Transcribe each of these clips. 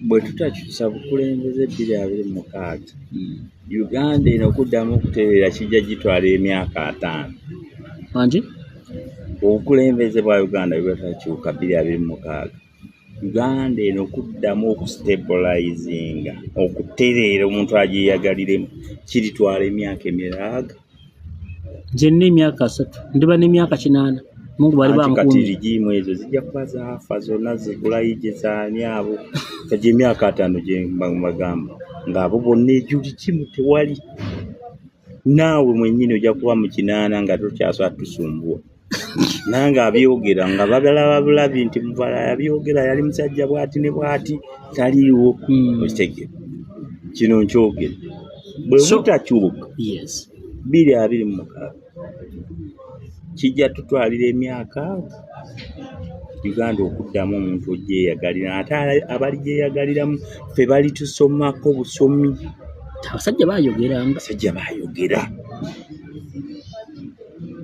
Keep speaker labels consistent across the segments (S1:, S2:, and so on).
S1: bwe tutakyusa bukulembeze 2026 Uganda eno okuddamu okutereera kijja gitwala emyaka 5.
S2: Anti
S1: obukulembeze bwa Uganda bwetakyuka 2026 Uganda eno okuddamu okustabilizinga okutereera omuntu agiyagaliremu kiritwala emyaka emiraaga.
S2: nze nina emyaka 3 ndiba n'emyaka 8 Mungu bali
S1: kati
S2: bankuumye.
S1: ligimu ezo zijja kuba zaafa zonna zigulayigizaani abo kati emyaka 5 gye mbagamba ng'abo bonna ejuli kimu tewali. Naawe mwennyini ojja kuba mu 8 nga tokyasobola tusumbuwa. Nange abyogera nga babalaba bulabi nti muvala yabyogera yali musajja bw'ati ne bw'ati taliiwo. Okitegera kino nkyogera bwe butakyuka
S2: Yes.
S1: 2026 kijja tutwalira emyaka Uganda okuddamu omuntu ogyeyagalira ate abaligeyagaliramu ffe bali tusomako busomi.
S2: Abasajja bayogeranga.
S1: Basajja bayogera.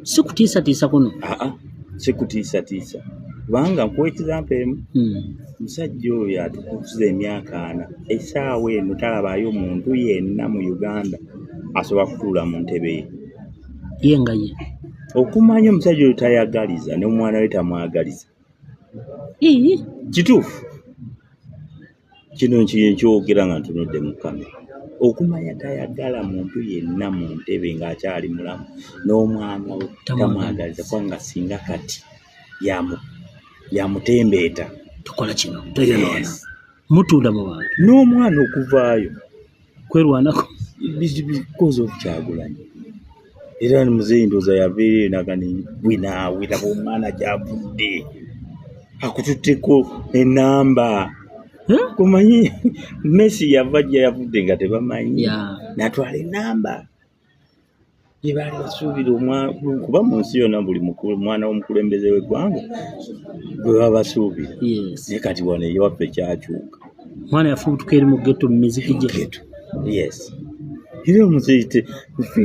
S2: Si kutiisatiisa kuno.
S1: Si kutiisatiisa kubanga nkuwa ekizampa emu. Omusajja oyo atukuza emyaka 4 essaawa eno talabaayo muntu yenna mu Uganda asobola kutuula mu ntebe ye.
S2: Ye nga ye.
S1: Okumanya omusajja oyo tayagaliza n'omwana we tamwagaliza. Kituufu. Kino nkyogera nga ntunudde mu kamera. Okumanya tayagala muntu yenna mu ntebe ng'akyali mulamu n'omwana we tamwagaliza kubanga singa kati yamutembeeta.
S2: Tukola kino tegenoona mutuula mu bantu
S1: n'omwana okuvaayo
S2: kwerwanako
S1: bikoze Kyagulanyi. Era muzeeyi ndooza yabeera enagani bwinaawera bw'omwana gy'avudde akututteko enamba. Kumanyi Messi yava gye yavudde nga tebamanyi n'atwala enamba gye baali basuubira kuba mu nsi yonna buli mwana w'omukulembeze w'eggwanga gwe baba basuubira. Naye kati wano ewaffe kyakyuka.
S2: Mwana yafubutuka eri mu ghetto mu miziki gye.
S1: Yes. Era omuzeeyi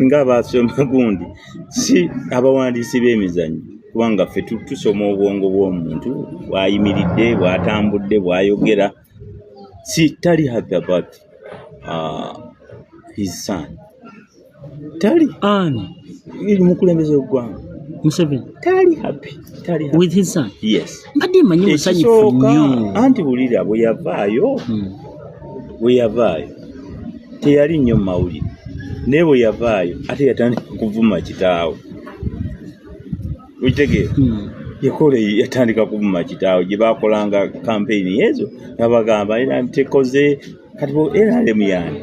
S1: nga abasoma gundi si abawandiisi b'emizannyo kubanga ffe tusoma obwongo bw'omuntu bw'ayimiridde bw'atambudde bw'ayogera. Si tali happy about his son. Tali mukulembeze w'eggwanga
S2: Museveni
S1: tali happy
S2: with his son.
S1: Yes.
S2: Mbadde manyi musanyufu nnyo.
S1: Anti wulira bwe yavaayo teyali nnyo mu mawulire naye bwe yavaayo ate yatandika kuvuma kitaawe. Okitegeera yatandika kuvuma kitaawe gye baakolanga kampeyini ezo nabagamba era tekoze kati era alemuyani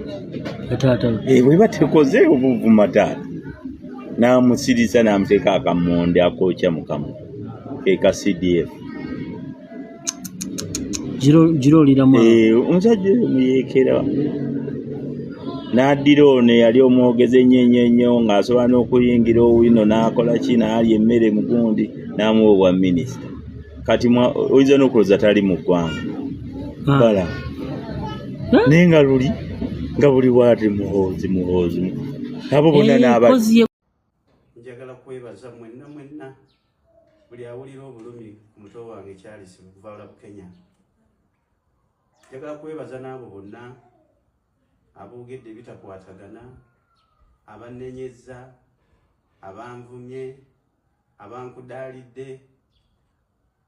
S1: bwe batekoze obuvuma taata n'amusiriza n'amuteeka akamonde akookya mu kamwa eka CDF.
S2: Girooliramu
S1: omusajja oyo muyeekera n'addira ono yali omwogeze ennyo ng'asobola n'okuyingira owino n'akola ki n'alya emmere mugundi n'amuwa obwa minisita. Kati oyinza n'okulooza tali mu ggwanga bala naye nga buli bwati muhoozi abo bonna n'abali.
S3: Njagala kwebaza mwenna buli awulira obulumi ku muto wange Charles Buvaala Kenya. Njagala kwebaza n'abo bonna aboogedde bitakwatagana, abannenyezza, abanvumye, abankudaalidde.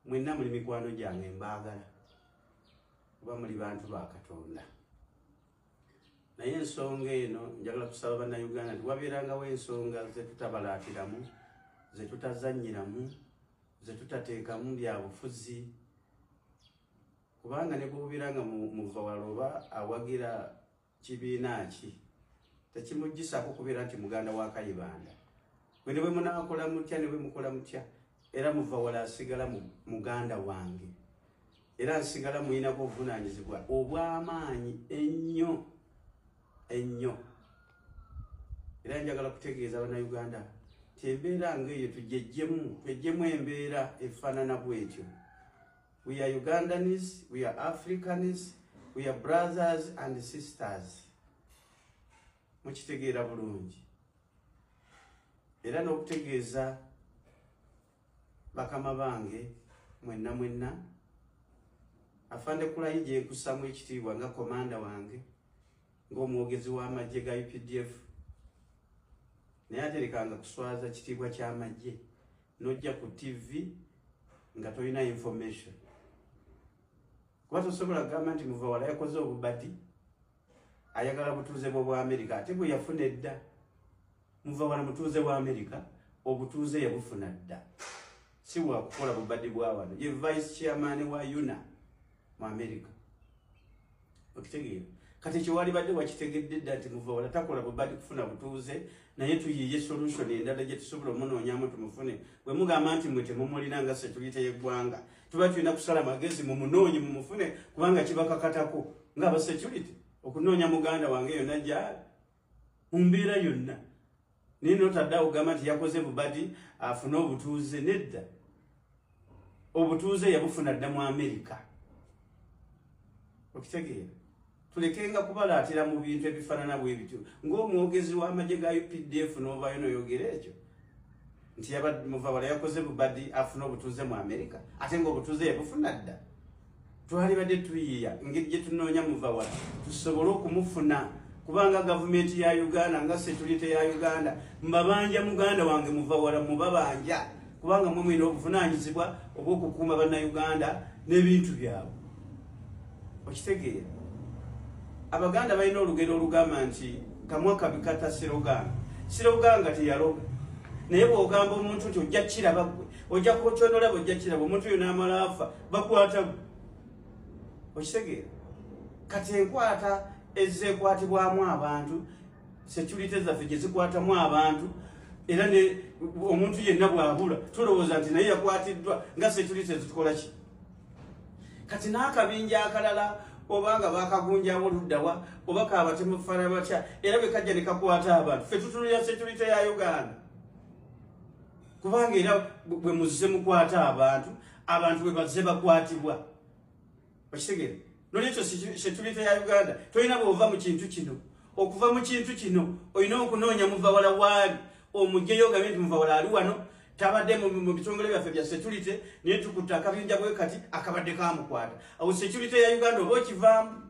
S3: Mwenna muli mikwano gyange mbaagala kuba muli bantu ba Katonda. Naye ensonga eno njagala kusaba bannayuganda nti wabeerangawo ensonga ze tutabalaatiramu, ze tutazannyiramu, ze tutateekamu bya bufuzi. Kubanga ne bw'obeera nga muvawala oba awagira kibiina ki tekimuggisaako kubeera nti muganda wa Kayibanda. Gwe ne bwe munaakola mutya ne bwe mukola mutya era muvawala asigala muganda wange era nsigala muyinako obuvunaanyizibwa obw'amaanyi ennyo. Era njagala kutegeeza bannayuganda nti embeera ng'eyo twejjemu embeera efaanana bwetyo. We are Ugandans, we are Africans, we are brothers and sisters. Mukitegeera bulungi. Era n'okutegeeza bakama bange mwenna afande Kulayije nkusamu ekitiibwa nga komanda wange ng'omwogezi w'amagye ga UPDF naye aterekanga kuswaza kitiibwa ky'amagye n'ojja ku TV nga tolina information kuba tosobola kugamba nti Muvawala yakoze obubadi ayagala butuuze bwa Amerika ate bwe yafuna edda Muvawala mutuuze wa Amerika obutuuze yabufuna dda si wakukola bubadi bwa wano ye vice chairman wa UNA mu Amerika okitegeera kati kiwali badde wakitegedde dda nti Muvawala takola bubadi kufuna butuuze naye tuyiye solution endala gye tusobola omunoonyamu tumufune bwe mugamba nti mwe temumulina nga security y'eggwanga tuba tulina kusala magezi mu munoonyi mumufune kubanga kibakakatako ng'aba security okunoonya muganda wange yonna gyali mu mbeera yonna naye notadde okugamba nti yakoze bubadi afune obutuuze nedda obutuuze yabufuna dda mu Amerika okitegeera tulekenga kubalaatira mu bintu ebifaanana bwe bityo ng'omwogezi w'amagye ga UPDF n'ovaayo n'oyogera ekyo nti Muvawala yakoze bubadi afune obutuuze mu Amerika ate ng'obutuuze yabufuna dda twali badde tuyiya engeri gye tunoonya Muvawala tusobole okumufuna kubanga gavumenti ya Uganda nga security ya Uganda mbabanja muganda wange Muvawala mubabanja kubanga mwe mwina obuvunaanyizibwa obw'okukuuma bannayuganda n'ebintu byabwe okitegeera Abaganda balina olugero olugamba nti kamwaka bikata siroganga teyaloga naye bw'ogamba omuntu nti ojja kiraba gwe ojja kwokyonolaba ojja kiraba omuntu oyo n'amala afa bakwata gwe okitegeera kati enkwata ezeekwatibwamu abantu security zaffe gye zikwatamu abantu era omuntu yenna bw'abula tulowooza nti naye yakwatiddwa nga security zitukola ki kati n'akabinja akalala obanga bakagunjawo luddawa oba kabatemufaana batya era bwe kajja ne kakwata abantu ffe tutunulira security ya Uganda kubanga era bwe muzze mukwata abantu bwe bazze bakwatibwa okitegeera nolwekyo security ya Uganda tolina bw'ova mu kintu kino okuva mu kintu kino olina okunoonya Muvawala waali omugyeyo ogambe nti Muvawala ali wano tabadde mu bitongole byaffe bya security naye tukutte akabinja bwe kati akabadde kamukwata awo security ya Uganda oba okivaamu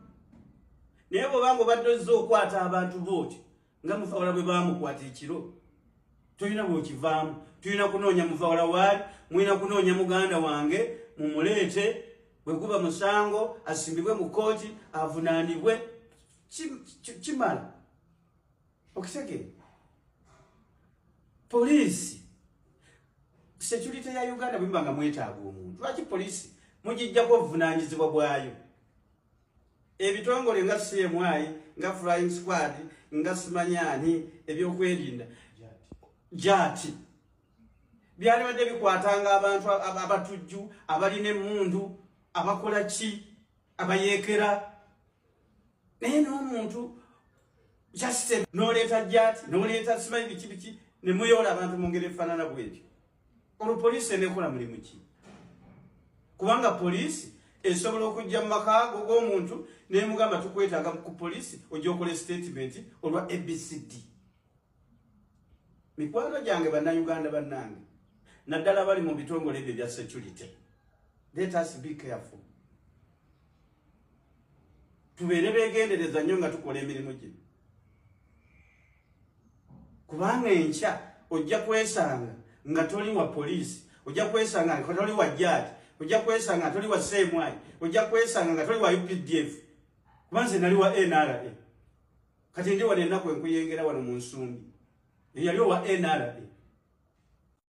S3: naye bw'obanga obadde ozze okwata abantu booti nga Muvawala bwe bamukwata ekiro tolina bw'okivaamu tulina kunoonya Muvawala waali mulina kunoonya muganda wange mumuleete bwe guba musango asimbibwe mu kooti avunaanibwe kimala okitegeera poliisi security ya Uganda bwe mbanga mwetaaga omuntu lwaki poliisi mugijjako obuvunaanyizibwa bwayo ebitongole nga CMI nga Flying Squad nga simanyani ebyokwerinda jati byali badde bikwatanga abantu abatujju abalina emmundu abakola ki abayeekera naye n'omuntu just n'oleeta jati n'oleeta simanyi biki ne muyola abantu mu ngeri efaanana bwetyo olwo poliisi eneekola mulimu ki kubanga poliisi esobola okujja mu maka g'omuntu n'emugamba tukwetaaga ku poliisi ojja okola statement olwa ABCD mikwano gyange bannayuganda bannange naddala bali mu bitongole ebyo bya security let us be careful tubeere beegendereza nnyo nga tukola emirimu gino kubanga enkya ojja kwesanga nga toli wa poliisi ojja kwesanga nga toli wa judge ojja kwesanga nga toli wa CMI ojja kwesanga nga toli wa UPDF kubanze nali wa NRA kati ndi wano ennaku enkuyengera wano mu nsumbi yali wa NRA